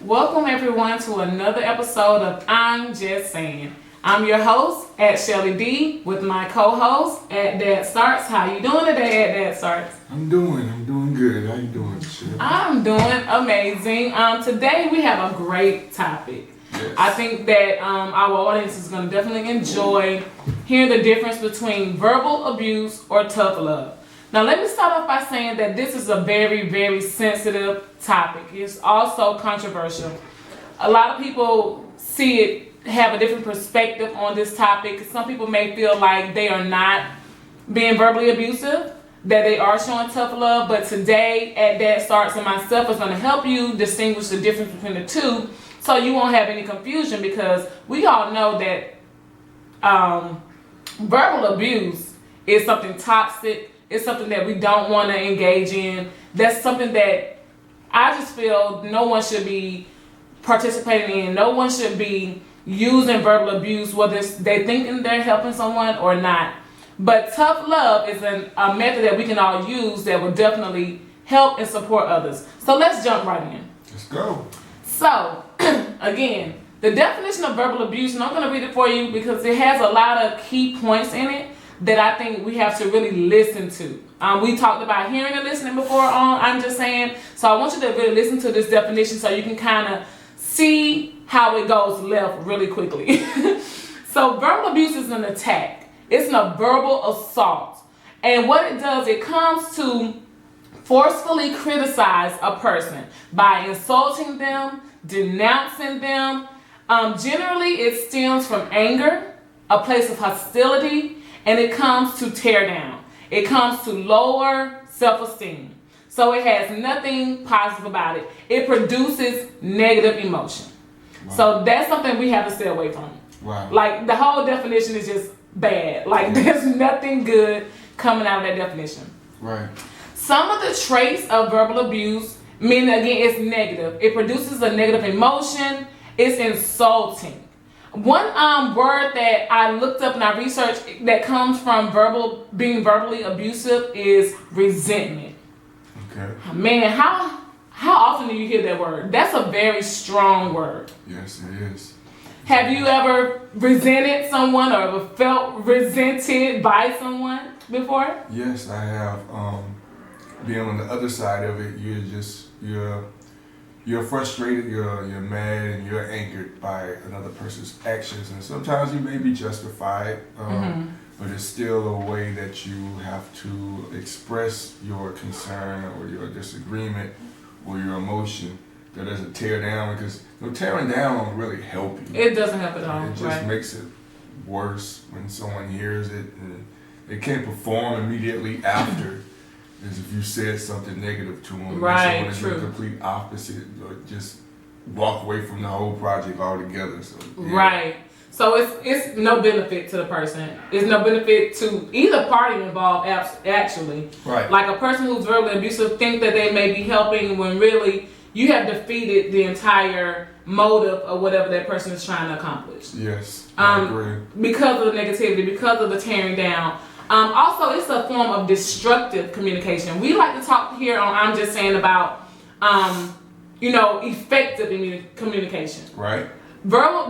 Welcome everyone to another episode of I'm Just Saying. I'm your host at Shelly D with my co-host at Dad Starts. How you doing today at Dad Starts? I'm doing good. How you doing, Shelly? I'm doing amazing. Today we have a great topic. Yes. I think that our audience is going to definitely enjoy hearing the difference between verbal abuse or tough love. Now let me start off by saying that this is a very, very sensitive topic. It's also controversial. A lot of people see it, have a different perspective on this topic. Some people may feel like they are not being verbally abusive, that they are showing tough love, but today at Dad Starts and myself is going to help you distinguish the difference between the two so you won't have any confusion, because we all know that verbal abuse is something toxic. It's something that we don't want to engage in. That's something that I just feel no one should be participating in. No one should be using verbal abuse, whether they thinking they're helping someone or not. But tough love is a method that we can all use that will definitely help and support others. So let's jump right in. Let's go. So, again, the definition of verbal abuse, and I'm going to read it for you because it has a lot of key points in it that I think we have to really listen to. We talked about hearing and listening before on I'm Just Saying. So I want you to really listen to this definition so you can kind of see how it goes left really quickly. So verbal abuse is an attack. It's a verbal assault. And what it does, it comes to forcefully criticize a person by insulting them, denouncing them. Generally, it stems from anger, a place of hostility, and it comes to tear down. It comes to lower self-esteem. So it has nothing positive about it. It produces negative emotion. Wow. So that's something we have to stay away from. Wow. Like the whole definition is just bad. Like there's nothing good coming out of that definition. Right. Some of the traits of verbal abuse, meaning again, it's negative. It produces a negative emotion. It's insulting. One word that I looked up and I researched that comes from being verbally abusive is resentment. Okay. Man, how often do you hear that word? That's a very strong word. Yes, it is. Have you ever resented someone or ever felt resented by someone before? Yes, I have. Being on the other side of it, you're frustrated, you're mad, and you're angered by another person's actions, and sometimes you may be justified, but it's still a way that you have to express your concern or your disagreement or your emotion. That doesn't tear down, because tearing down don't really help you. It doesn't help at all. It just makes it worse when someone hears it, and they can't perform immediately after. As if you said something negative to them. Right, so true. the complete opposite, or just walk away from the whole project altogether. So, yeah. Right. So it's no benefit to the person. It's no benefit to either party involved, actually. Right. Like a person who's verbally abusive think that they may be helping when really you have defeated the entire motive of whatever that person is trying to accomplish. Yes, I agree. Because of the negativity, because of the tearing down. Also, it's a form of destructive communication. We like to talk here on I'm Just Saying about, effective communication. Right.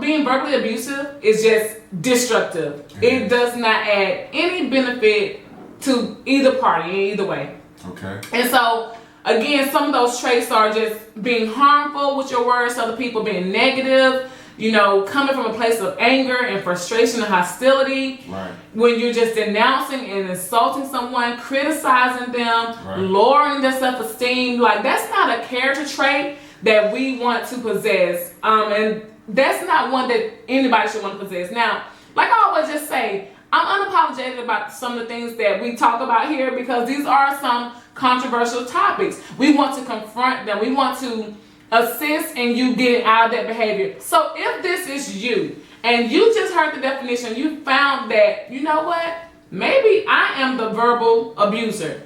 Being verbally abusive is just destructive. It does not add any benefit to either party in either way. Okay. And so, again, some of those traits are just being harmful with your words to other people, being negative, coming from a place of anger and frustration and hostility. Right. When you're just denouncing and insulting someone, criticizing them, lowering their self-esteem, like that's not a character trait that we want to possess. And that's not one that anybody should want to possess. Now, like I always just say, I'm unapologetic about some of the things that we talk about here because these are some controversial topics. We want to confront them. We want to assist in you getting out of that behavior. So if this is you and you just heard the definition, you found that, you know what, maybe I am the verbal abuser.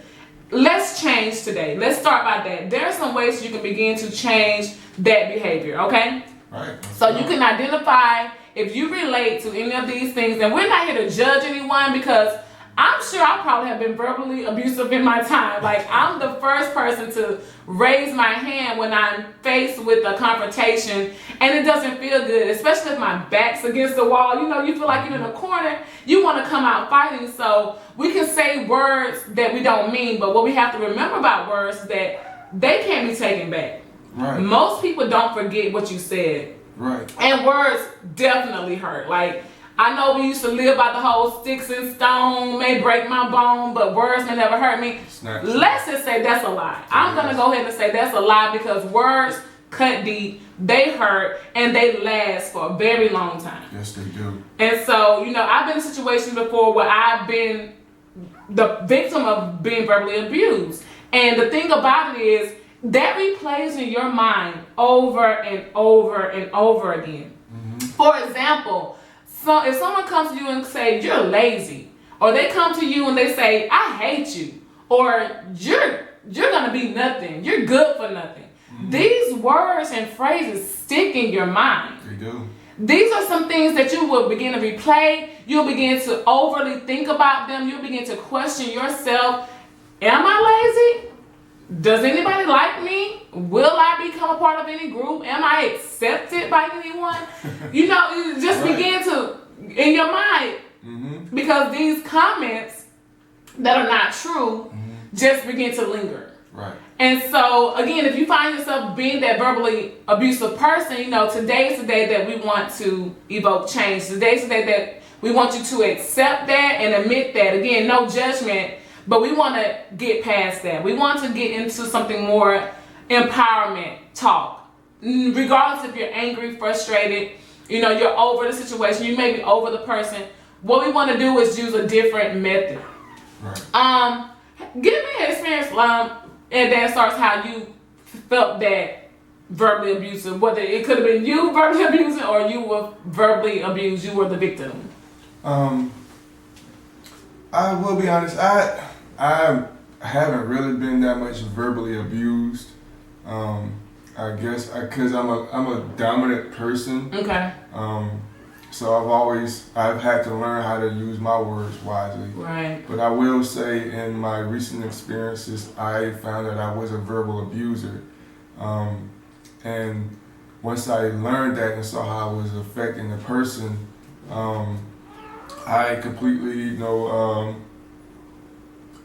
Let's change today. Let's start by that. There are some ways you can begin to change that behavior, okay? Right. So you can identify if you relate to any of these things, and we're not here to judge anyone because I'm sure I probably have been verbally abusive in my time. Like, I'm the first person to raise my hand when I'm faced with a confrontation and it doesn't feel good, especially if my back's against the wall. You know, you feel like you're in a corner, you want to come out fighting. So we can say words that we don't mean, but what we have to remember about words is that they can't be taken back. Right. Most people don't forget what you said. Right. And words definitely hurt. Like, I know we used to live by the whole sticks and stone may break my bone, but words may never hurt me. Let's just say that's a lie. I'm going to go ahead and say that's a lie because words cut deep, they hurt, and they last for a very long time. Yes, they do. And so, you know, I've been in situations before where I've been the victim of being verbally abused. And the thing about it is that replays in your mind over and over and over again. Mm-hmm. For example, so if someone comes to you and say you're lazy, or they come to you and they say I hate you, or you're gonna be nothing, you're good for nothing. Mm-hmm. These words and phrases stick in your mind. They do. These are some things that you will begin to replay. You'll begin to overly think about them. You'll begin to question yourself. Am I lazy? Does anybody like me? Will I become a part of any group? Am I accepted by anyone? You know, you just begin to, in your mind, mm-hmm. because these comments that are not true mm-hmm. just begin to linger. Right. And so, again, if you find yourself being that verbally abusive person, you know, today is the day that we want to evoke change. Today is the day that we want you to accept that and admit that. Again, no judgment. But we want to get past that. We want to get into something more empowerment talk. Regardless if you're angry, frustrated, you know, you're over the situation, you may be over the person. What we want to do is use a different method. Right. Give me an experience, and that starts how you felt that verbally abusive. Whether it could have been you verbally abusing or you were verbally abused, you were the victim. I will be honest. I haven't really been that much verbally abused. I guess because I'm a dominant person. Okay. So I've had to learn how to use my words wisely. Right. But I will say, in my recent experiences, I found that I was a verbal abuser. And once I learned that and saw how it was affecting the person, I completely,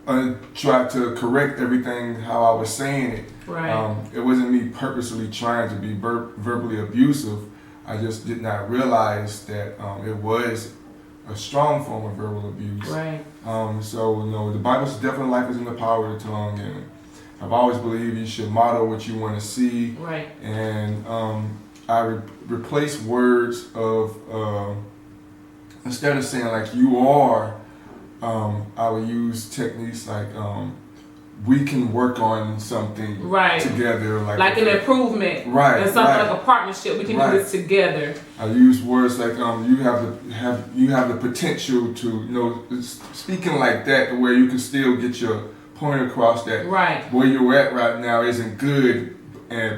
I tried to correct everything how I was saying it. Right. It wasn't me purposely trying to be verbally abusive. I just did not realize that it was a strong form of verbal abuse. Right. So, the Bible says death and life is in the power of the tongue, and I've always believed you should model what you want to see. Right. And I replace words of instead of saying like you are. I would use techniques like we can work on something together, like an improvement, right? And something like a partnership. We can do this together. I use words like you have the potential to speaking like that to where you can still get your point across that where you're at right now isn't good.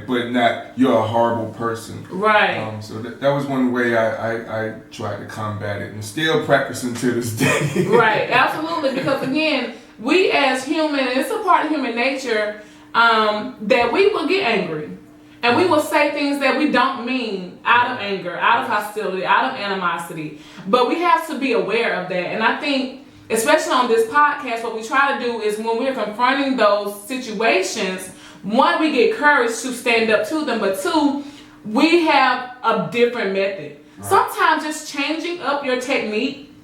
But not you're a horrible person. Right. So that was one way I tried to combat it and still practicing to this day. Right, absolutely. Because again, we as human, it's a part of human nature that we will get angry. And we will say things that we don't mean out of anger, out of hostility, out of animosity. But we have to be aware of that. And I think, especially on this podcast, what we try to do is when we're confronting those situations, one, we get courage to stand up to them, but two, we have a different method. Right. Sometimes just changing up your technique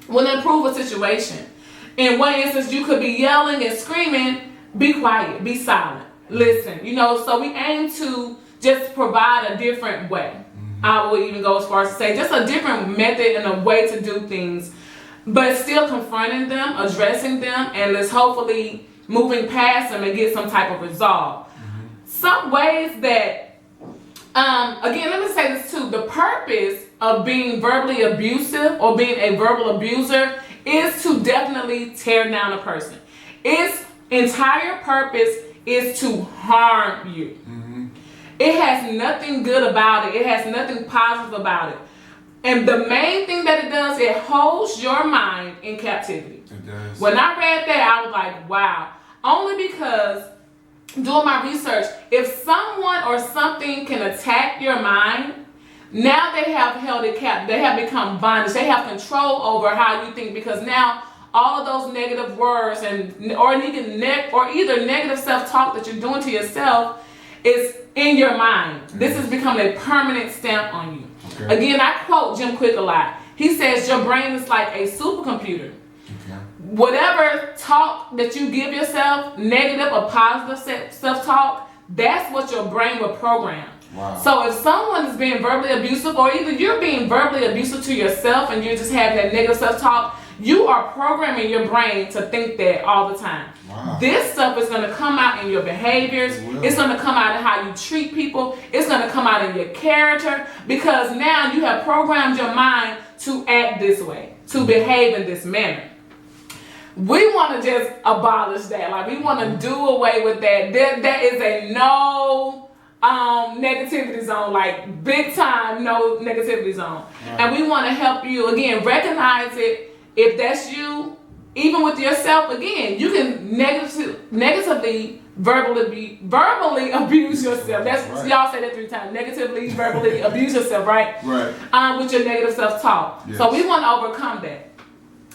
will improve a situation. In one instance, you could be yelling and screaming, be quiet, be silent, listen, so we aim to just provide a different way. I will even go as far as to say just a different method and a way to do things, but still confronting them, addressing them, and let's hopefully moving past them and get some type of resolve. Some ways that, again, let me say this too. The purpose of being verbally abusive or being a verbal abuser is to definitely tear down a person. Its entire purpose is to harm you. It has nothing good about it. It has nothing positive about it. And the main thing that it does, it holds your mind in captivity. It does. When I read that, I was like, wow. Only because doing my research, if someone or something can attack your mind, now they have held it captive. They have become bondage. They have control over how you think, because now all of those negative words or either negative self-talk that you're doing to yourself is in your mind. This has become a permanent stamp on you. Okay. Again, I quote Jim Quick a lot. He says your brain is like a supercomputer. Okay. Whatever talk that you give yourself, negative or positive self-talk, that's what your brain will program. Wow. So if someone is being verbally abusive, or either you're being verbally abusive to yourself and you're just having that negative self-talk, you are programming your brain to think that all the time. Wow. This stuff is going to come out in your behaviors. It's going to come out in how you treat people. It's going to come out in your character, because now you have programmed your mind to act this way, to behave in this manner. We want to just abolish that. Like, we want to do away with that. That is a no negativity zone, like big time no negativity zone. Right. And we want to help you, again, recognize it. If that's you, even with yourself, again, you can negatively verbally abuse yourself. That's right. Y'all say that 3 times. Negatively, verbally abuse yourself, right? Right. With your negative self-talk. Yes. So we want to overcome that.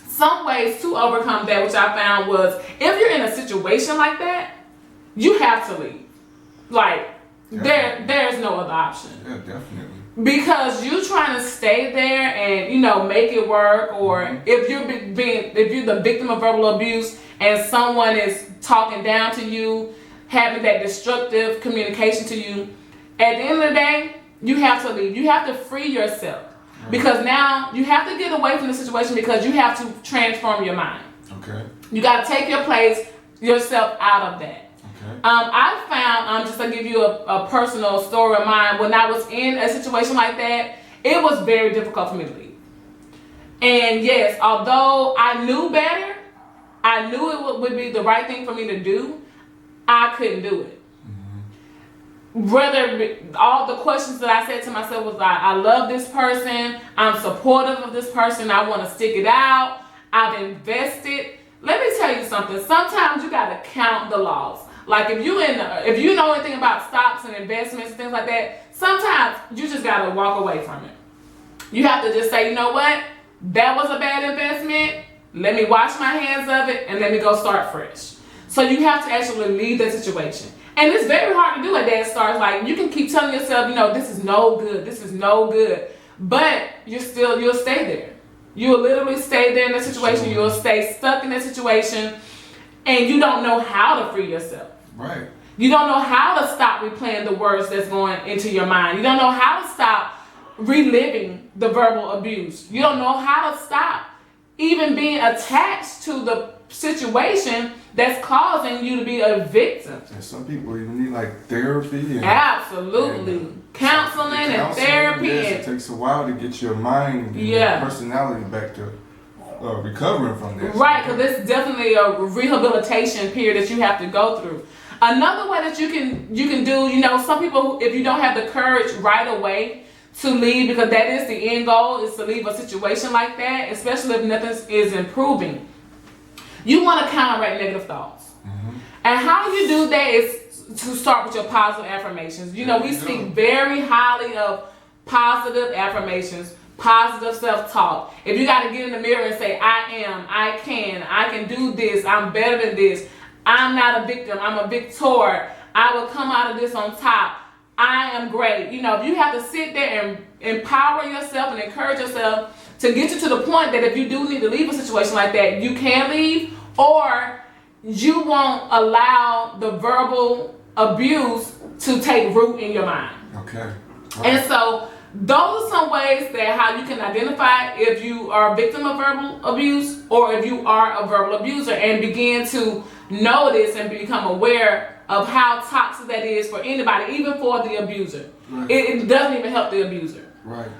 Some ways to overcome that, which I found, was if you're in a situation like that, you have to leave. Like, there's no other option. Yeah, definitely. Because you trying to stay there and make it work, or if you're the victim of verbal abuse and someone is talking down to you, having that destructive communication to you, at the end of the day, you have to leave. You have to free yourself. Right. Because now you have to get away from the situation, because you have to transform your mind. Okay. You got to take yourself out of that. Okay. I found, just to give you a personal story of mine, when I was in a situation like that, it was very difficult for me to leave. And yes, although I knew better, I knew it would be the right thing for me to do, I couldn't do it. Whether all the questions that I said to myself was like, I love this person, I'm supportive of this person, I want to stick it out, I've invested. Let me tell you something. Sometimes you got to count the loss. Like, if you know anything about stocks and investments and things like that, sometimes you just got to walk away from it. You have to just say, you know what? That was a bad investment. Let me wash my hands of it and let me go start fresh. So you have to actually leave that situation. And it's very hard to do at that start. Like, you can keep telling yourself, this is no good. This is no good. But you'll stay there. You'll literally stay there in that situation. Sure. You'll stay stuck in that situation. And you don't know how to free yourself. Right. You don't know how to stop replaying the words that's going into your mind. You don't know how to stop reliving the verbal abuse. You don't know how to stop even being attached to the situation that's causing you to be a victim. And some people even need like therapy. Absolutely. Counseling and therapy. Yes, it takes a while to get your mind and your personality back to recovering from this. Right, because it's definitely a rehabilitation period that you have to go through. Another way that you can do, some people, if you don't have the courage right away to leave, because that is the end goal, is to leave a situation like that, especially if nothing is improving. You want to counteract negative thoughts. Mm-hmm. And how you do that is to start with your positive affirmations. We speak very highly of positive affirmations, positive self-talk. If you got to get in the mirror and say, I am, I can do this, I'm better than this, I'm not a victim, I'm a victor, I will come out of this on top, I am great. If you have to sit there and empower yourself and encourage yourself to get you to the point that if you do need to leave a situation like that, you can leave, or you won't allow the verbal abuse to take root in your mind. Okay. Right. And so those are some ways that how you can identify if you are a victim of verbal abuse or if you are a verbal abuser, and begin to notice and become aware of how toxic that is for anybody, even for the abuser. Right. It doesn't even help the abuser. Right.